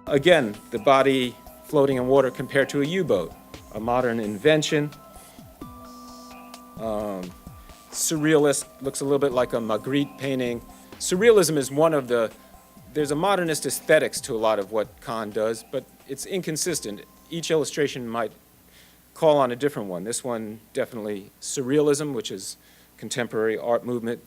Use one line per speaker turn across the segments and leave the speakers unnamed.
Again, the body floating in water compared to a U-boat, a modern invention. Surrealist looks a little bit like a Magritte painting. Surrealism is one of the, there's a modernist aesthetics to a lot of what Kahn does, but it's inconsistent. Each illustration might call on a different one. This one definitely surrealism, which is contemporary art movement.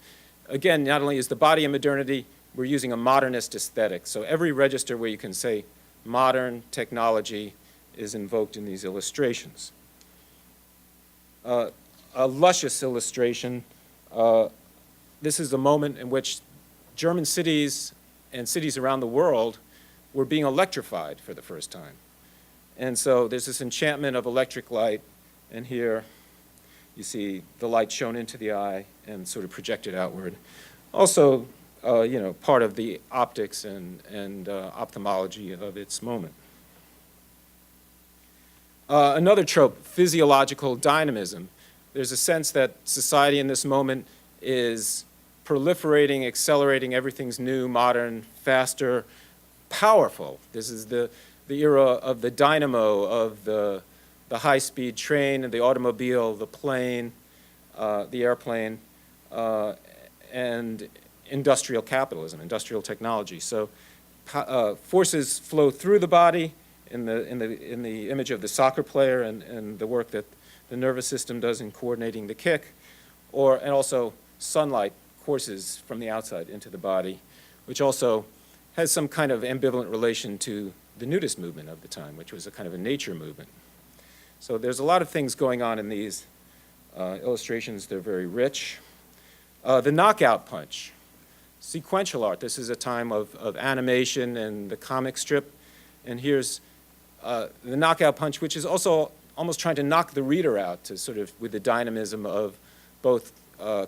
Again, not only is the body in modernity, we're using a modernist aesthetic. So every register where you can say modern technology is invoked in these illustrations. A luscious illustration. This is the moment in which German cities and cities around the world were being electrified for the first time. And so there's this enchantment of electric light, and here you see the light shown into the eye and sort of projected outward. Also, part of the optics and ophthalmology of its moment. Another trope, physiological dynamism. There's a sense that society in this moment is proliferating, accelerating, everything's new, modern, faster, powerful. This is the era of the dynamo, of the high-speed train, the automobile, the plane, the airplane, and industrial capitalism, industrial technology. So forces flow through the body in the image of the soccer player and the work that the nervous system does in coordinating the kick, and also sunlight courses from the outside into the body, which also has some kind of ambivalent relation to the nudist movement of the time, which was a kind of a nature movement. So there's a lot of things going on in these illustrations. They're very rich. The knockout punch, sequential art. This is a time of animation and the comic strip. And here's the knockout punch, which is also almost trying to knock the reader out to sort of with the dynamism of both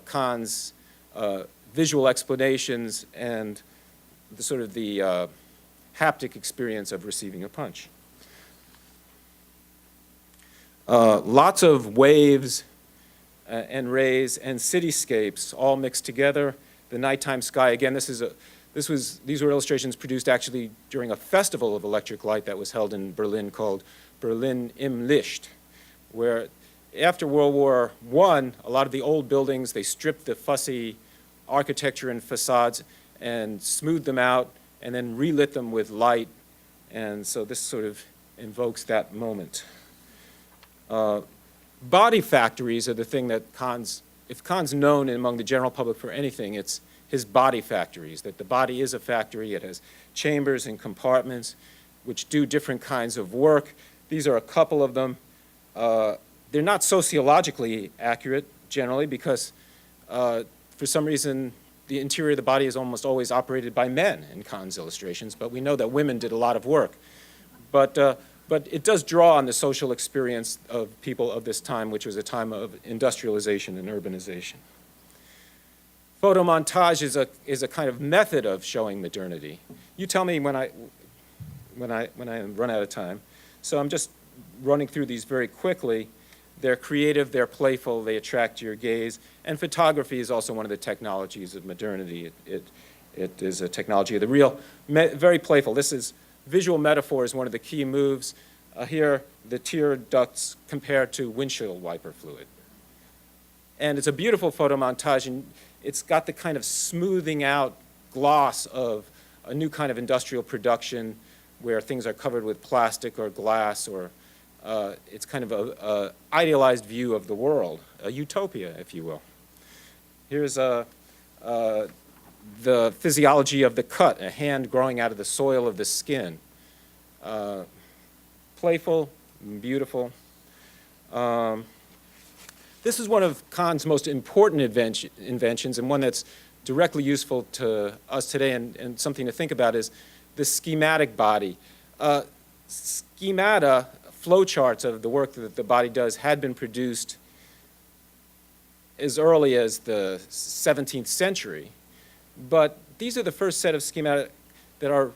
Kahn's visual explanations and the sort of the haptic experience of receiving a punch. Lots of waves and rays and cityscapes all mixed together. The nighttime sky, again, these were illustrations produced actually during a festival of electric light that was held in Berlin called Berlin im Licht, where after World War I, a lot of the old buildings, they stripped the fussy architecture and facades and smoothed them out and then relit them with light. And so this sort of invokes that moment. Body factories are the thing that if Kahn's known among the general public for anything, it's his body factories, that the body is a factory. It has chambers and compartments which do different kinds of work. These are a couple of them. They're not sociologically accurate generally because for some reason the interior of the body is almost always operated by men in Kahn's illustrations, but we know that women did a lot of work. But it does draw on the social experience of people of this time, which was a time of industrialization and urbanization. Photomontage is a kind of method of showing modernity. You tell me when I run out of time. So I'm just running through these very quickly. They're creative, they're playful, they attract your gaze. And photography is also one of the technologies of modernity. It is a technology of the real, very playful. This is visual metaphor is one of the key moves. Here, the tear ducts compared to windshield wiper fluid. And it's a beautiful photo montage, and it's got the kind of smoothing out gloss of a new kind of industrial production where things are covered with plastic or glass, or it's kind of an idealized view of the world, a utopia, if you will. Here's the physiology of the cut, a hand growing out of the soil of the skin. Playful, beautiful. This is one of Kahn's most important inventions, and one that's directly useful to us today, and something to think about is the schematic body. Schemata, flowcharts of the work that the body does, had been produced as early as the 17th century. But these are the first set of schemata that are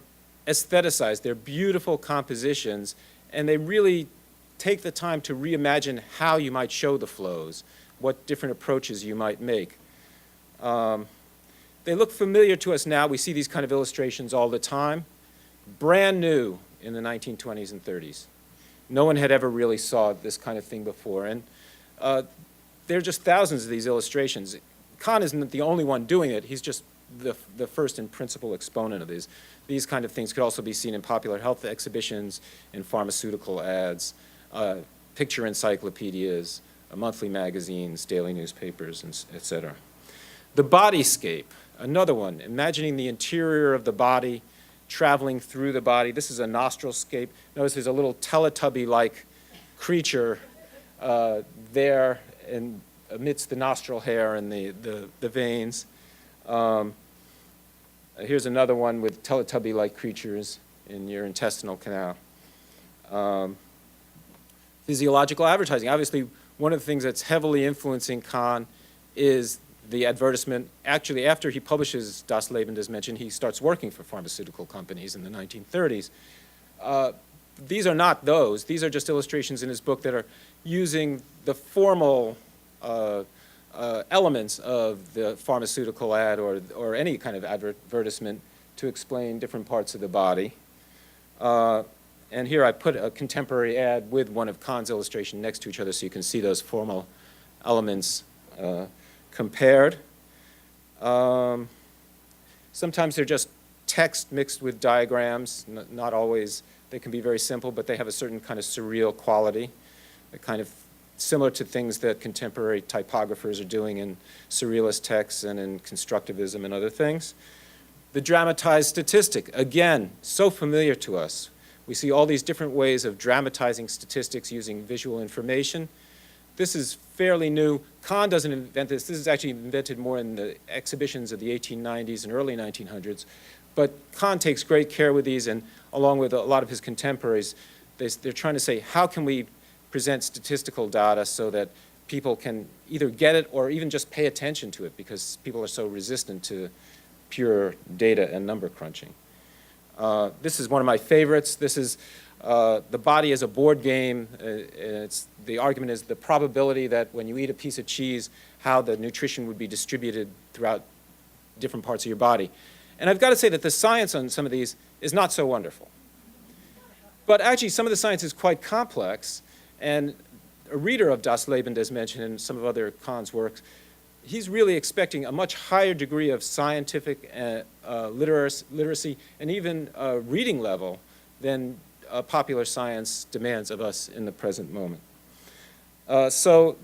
aestheticized. They're beautiful compositions, and they really take the time to reimagine how you might show the flows, what different approaches you might make. They look familiar to us now. We see these kind of illustrations all the time. Brand new, in the 1920s and 30s. No one had ever really saw this kind of thing before. And there are just thousands of these illustrations. Kahn isn't the only one doing it. He's just the first and principal exponent of these. These kind of things could also be seen in popular health exhibitions, in pharmaceutical ads, picture encyclopedias, monthly magazines, daily newspapers, et cetera. The bodyscape, another one, imagining the interior of the body, traveling through the body. This is a nostrilscape. Notice there's a little Teletubby-like creature there amidst the nostril hair and the veins. Here's another one with Teletubby-like creatures in your intestinal canal. Physiological advertising. Obviously, one of the things that's heavily influencing Kahn is the advertisement. Actually, after he publishes Das Leben des Menschen, he starts working for pharmaceutical companies in the 1930s. These are not those. These are just illustrations in his book that are using the formal elements of the pharmaceutical ad or any kind of advertisement to explain different parts of the body. And here I put a contemporary ad with one of Kahn's illustrations next to each other so you can see those formal elements compared. Sometimes they're just text mixed with diagrams, not always. They can be very simple, but they have a certain kind of surreal quality, a kind of similar to things that contemporary typographers are doing in surrealist texts and in constructivism and other things. The dramatized statistic, again, so familiar to us. We see all these different ways of dramatizing statistics using visual information. This is fairly new. Kahn doesn't invent this. This is actually invented more in the exhibitions of the 1890s and early 1900s. But Kahn takes great care with these, and along with a lot of his contemporaries, they're trying to say, how can we present statistical data so that people can either get it or even just pay attention to it, because people are so resistant to pure data and number crunching. This is one of my favorites. This is the body as a board game. The argument is the probability that when you eat a piece of cheese, how the nutrition would be distributed throughout different parts of your body. And I've got to say that the science on some of these is not so wonderful. But actually, some of the science is quite complex. And a reader of Das Leben des Menschen and some of other Kahn's works, he's really expecting a much higher degree of scientific literacy and even reading level than popular science demands of us in the present moment. So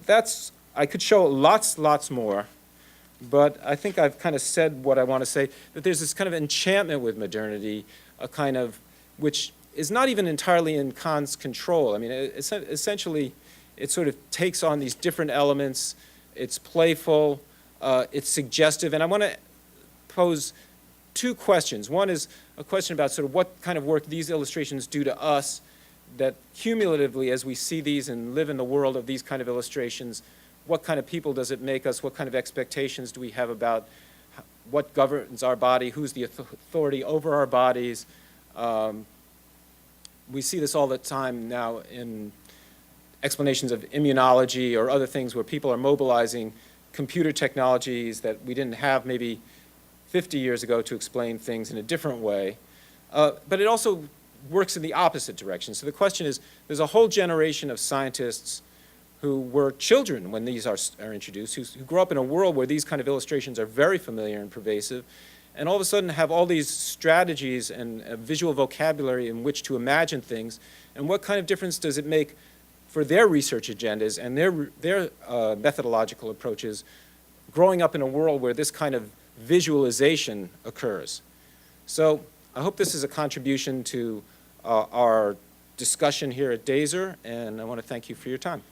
I could show lots more, but I think I've kind of said what I want to say, that there's this kind of enchantment with modernity, a kind of, which is not even entirely in Kahn's control. I mean, essentially, it sort of takes on these different elements. It's playful, it's suggestive, and I want to pose two questions. One is a question about sort of what kind of work these illustrations do to us, that cumulatively, as we see these and live in the world of these kind of illustrations, what kind of people does it make us? What kind of expectations do we have about what governs our body? Who's the authority over our bodies? We see this all the time now in explanations of immunology or other things where people are mobilizing computer technologies that we didn't have maybe 50 years ago to explain things in a different way. But it also works in the opposite direction. So the question is, there's a whole generation of scientists who were children when these are introduced, who grew up in a world where these kind of illustrations are very familiar and pervasive, and all of a sudden have all these strategies and a visual vocabulary in which to imagine things, and what kind of difference does it make for their research agendas and their methodological approaches growing up in a world where this kind of visualization occurs. So I hope this is a contribution to our discussion here at DASER, and I want to thank you for your time.